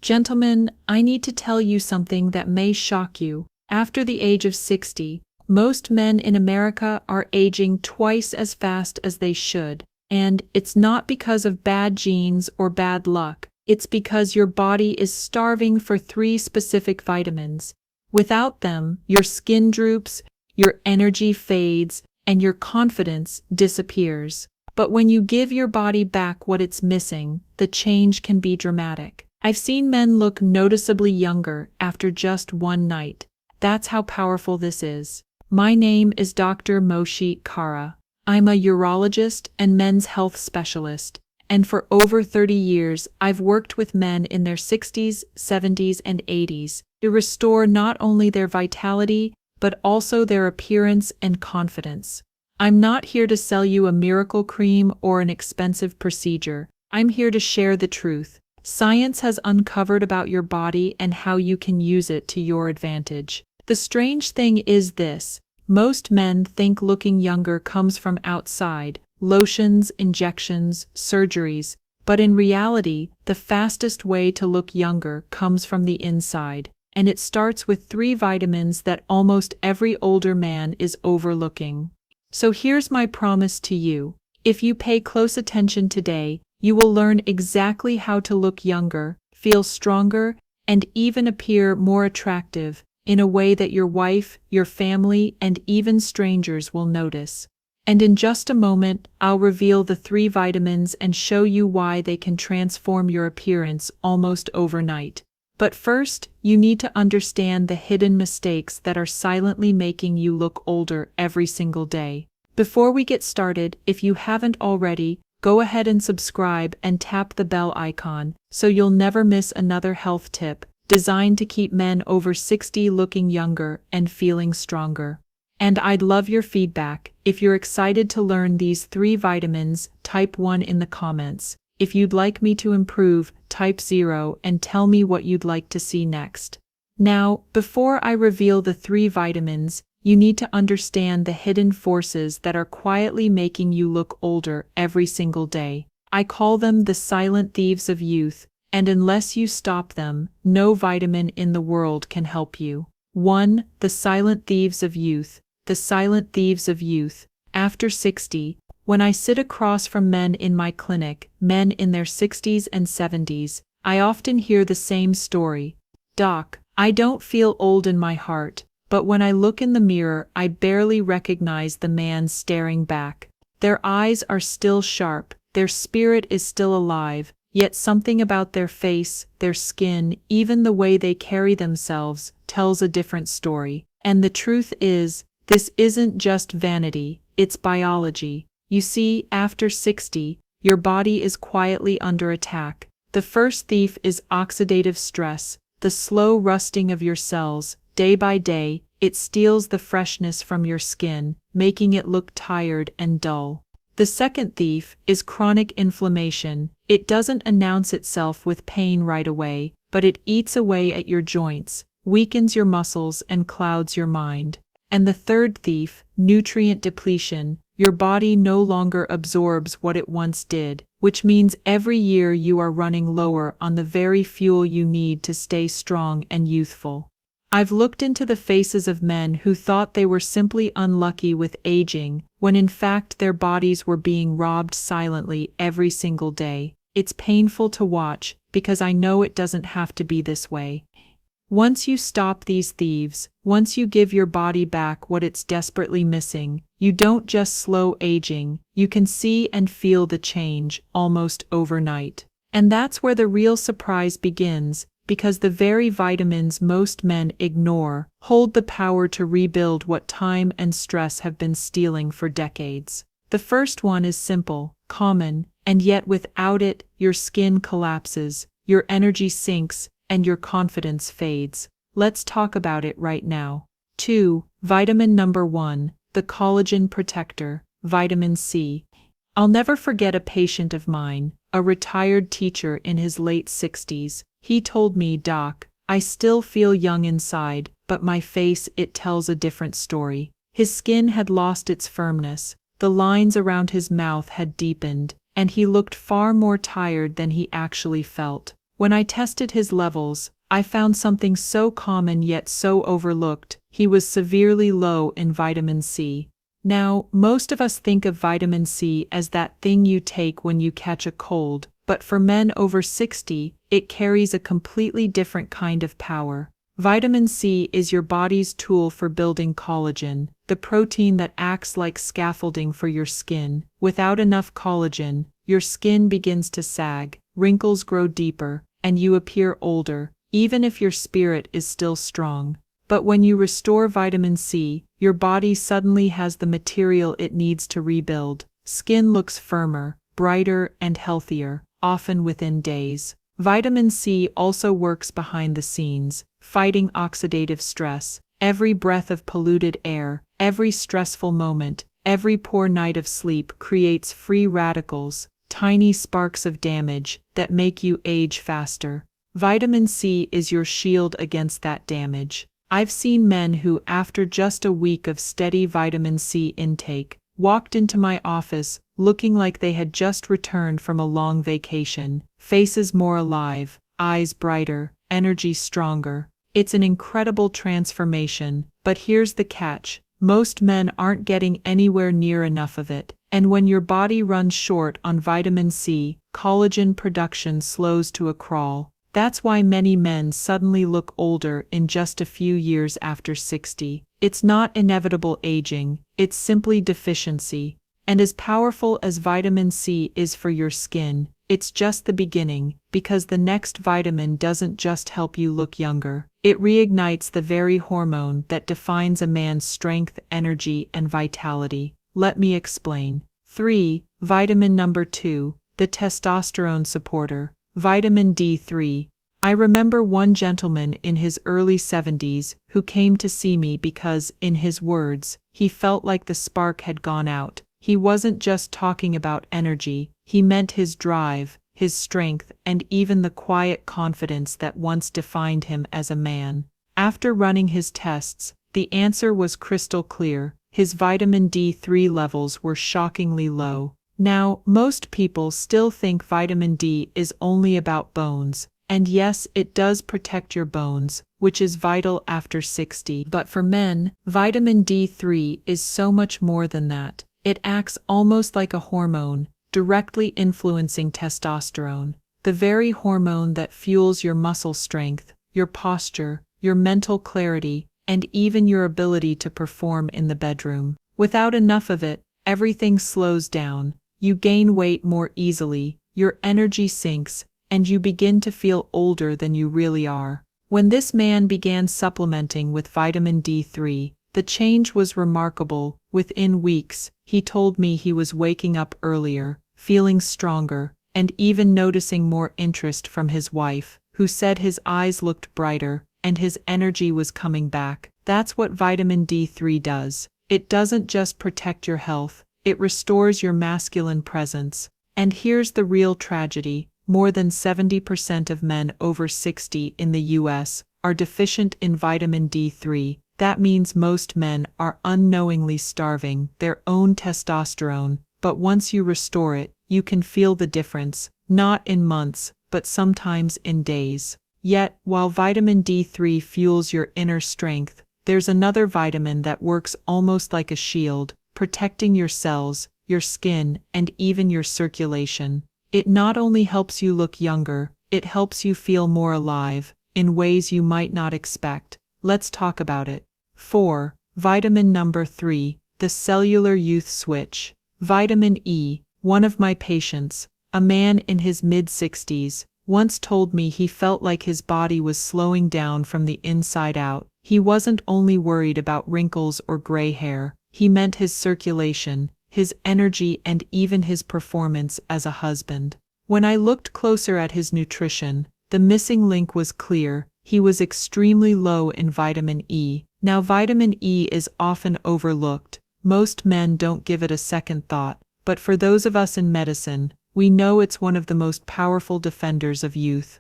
Gentlemen, I need to tell you something that may shock you. After the age of 60, most men in America are aging twice as fast as they should. And it's not because of bad genes or bad luck. It's because your body is starving for three specific vitamins. Without them, your skin droops, your energy fades, and your confidence disappears. But when you give your body back what it's missing, the change can be dramatic. I've seen men look noticeably younger after just one night. That's how powerful this is. My name is Dr. Mohit Khera. I'm a urologist and men's health specialist, and for over 30 years I've worked with men in their 60s, 70s, and 80s to restore not only their vitality, but also their appearance and confidence. I'm not here to sell you a miracle cream or an expensive procedure. I'm here to share the truth. Science has uncovered about your body and how you can use it to your advantage. The strange thing is this: most men think looking younger comes from outside, lotions, injections, surgeries, but in reality, the fastest way to look younger comes from the inside, and it starts with three vitamins that almost every older man is overlooking. So here's my promise to you. If you pay close attention today, you will learn exactly how to look younger, feel stronger, and even appear more attractive in a way that your wife, your family, and even strangers will notice. And in just a moment, I'll reveal the three vitamins and show you why they can transform your appearance almost overnight. But first, you need to understand the hidden mistakes that are silently making you look older every single day. Before we get started, if you haven't already, go ahead and subscribe and tap the bell icon so you'll never miss another health tip designed to keep men over 60 looking younger and feeling stronger. And I'd love your feedback. If you're excited to learn these three vitamins, type 1 in the comments. If you'd like me to improve, type 0 and tell me what you'd like to see next. Now, before I reveal the three vitamins, you need to understand the hidden forces that are quietly making you look older every single day. I call them the silent thieves of youth, and unless you stop them, no vitamin in the world can help you. 1. The silent thieves of youth. The silent thieves of youth. After 60, when I sit across from men in my clinic, men in their 60s and 70s, I often hear the same story. Doc, I don't feel old in my heart, but when I look in the mirror, I barely recognize the man staring back. Their eyes are still sharp, their spirit is still alive, yet something about their face, their skin, even the way they carry themselves, tells a different story. And the truth is, this isn't just vanity, it's biology. You see, after 60, your body is quietly under attack. The first thief is oxidative stress, the slow rusting of your cells. Day by day, it steals the freshness from your skin, making it look tired and dull. The second thief is chronic inflammation. It doesn't announce itself with pain right away, but it eats away at your joints, weakens your muscles, and clouds your mind. And the third thief, nutrient depletion. Your body no longer absorbs what it once did, which means every year you are running lower on the very fuel you need to stay strong and youthful. I've looked into the faces of men who thought they were simply unlucky with aging, when in fact their bodies were being robbed silently every single day. It's painful to watch, because I know it doesn't have to be this way. Once you stop these thieves, once you give your body back what it's desperately missing, you don't just slow aging, you can see and feel the change almost overnight. And that's where the real surprise begins, because the very vitamins most men ignore hold the power to rebuild what time and stress have been stealing for decades. The first one is simple, common, and yet without it, your skin collapses, your energy sinks, and your confidence fades. Let's talk about it right now. 2. Vitamin number 1, the collagen protector, vitamin C. I'll never forget a patient of mine, a retired teacher in his late 60s. He told me, "Doc, I still feel young inside, but my face, it tells a different story." His skin had lost its firmness, the lines around his mouth had deepened, and he looked far more tired than he actually felt. When I tested his levels, I found something so common yet so overlooked. He was severely low in vitamin C. Now, most of us think of vitamin C as that thing you take when you catch a cold, but for men over 60, it carries a completely different kind of power. Vitamin C is your body's tool for building collagen, the protein that acts like scaffolding for your skin. Without enough collagen, your skin begins to sag, wrinkles grow deeper, and you appear older, even if your spirit is still strong. But when you restore vitamin C, your body suddenly has the material it needs to rebuild. Skin looks firmer, brighter, and healthier, often within days. Vitamin C also works behind the scenes, fighting oxidative stress. Every breath of polluted air, every stressful moment, every poor night of sleep creates free radicals, tiny sparks of damage that make you age faster. Vitamin C is your shield against that damage. I've seen men who, after just a week of steady vitamin C intake, walked into my office looking like they had just returned from a long vacation, faces more alive, eyes brighter, energy stronger. It's an incredible transformation, but here's the catch. Most men aren't getting anywhere near enough of it, and when your body runs short on vitamin C, collagen production slows to a crawl. That's why many men suddenly look older in just a few years after 60. It's not inevitable aging, it's simply deficiency. And as powerful as vitamin C is for your skin, it's just the beginning, because the next vitamin doesn't just help you look younger. It reignites the very hormone that defines a man's strength, energy, and vitality. Let me explain. 3. Vitamin number 2, the testosterone supporter, vitamin D3. I remember one gentleman in his early 70s who came to see me because, in his words, he felt like the spark had gone out. He wasn't just talking about energy, he meant his drive, his strength, and even the quiet confidence that once defined him as a man. After running his tests, the answer was crystal clear. His vitamin D3 levels were shockingly low. Now, most people still think vitamin D is only about bones, and yes, it does protect your bones, which is vital after 60. But for men, vitamin D3 is so much more than that. It acts almost like a hormone, directly influencing testosterone, the very hormone that fuels your muscle strength, your posture, your mental clarity, and even your ability to perform in the bedroom. Without enough of it, everything slows down. You gain weight more easily, your energy sinks, and you begin to feel older than you really are. When this man began supplementing with vitamin D3, the change was remarkable. Within weeks, he told me he was waking up earlier, feeling stronger, and even noticing more interest from his wife, who said his eyes looked brighter, and his energy was coming back. That's what vitamin D3 does. It doesn't just protect your health, it restores your masculine presence. And here's the real tragedy. More than 70% of men over 60 in the US are deficient in vitamin D3. That means most men are unknowingly starving their own testosterone, but once you restore it, you can feel the difference, not in months, but sometimes in days. Yet, while vitamin D3 fuels your inner strength, there's another vitamin that works almost like a shield, protecting your cells, your skin, and even your circulation. It not only helps you look younger, it helps you feel more alive, in ways you might not expect. Let's talk about it. 4. Vitamin number 3, the cellular youth switch. Vitamin E. One of my patients, a man in his mid-60s, once told me he felt like his body was slowing down from the inside out. He wasn't only worried about wrinkles or gray hair, he meant his circulation, his energy, and even his performance as a husband. When I looked closer at his nutrition, the missing link was clear. He was extremely low in vitamin E. Now, vitamin E is often overlooked. Most men don't give it a second thought, but for those of us in medicine, we know it's one of the most powerful defenders of youth.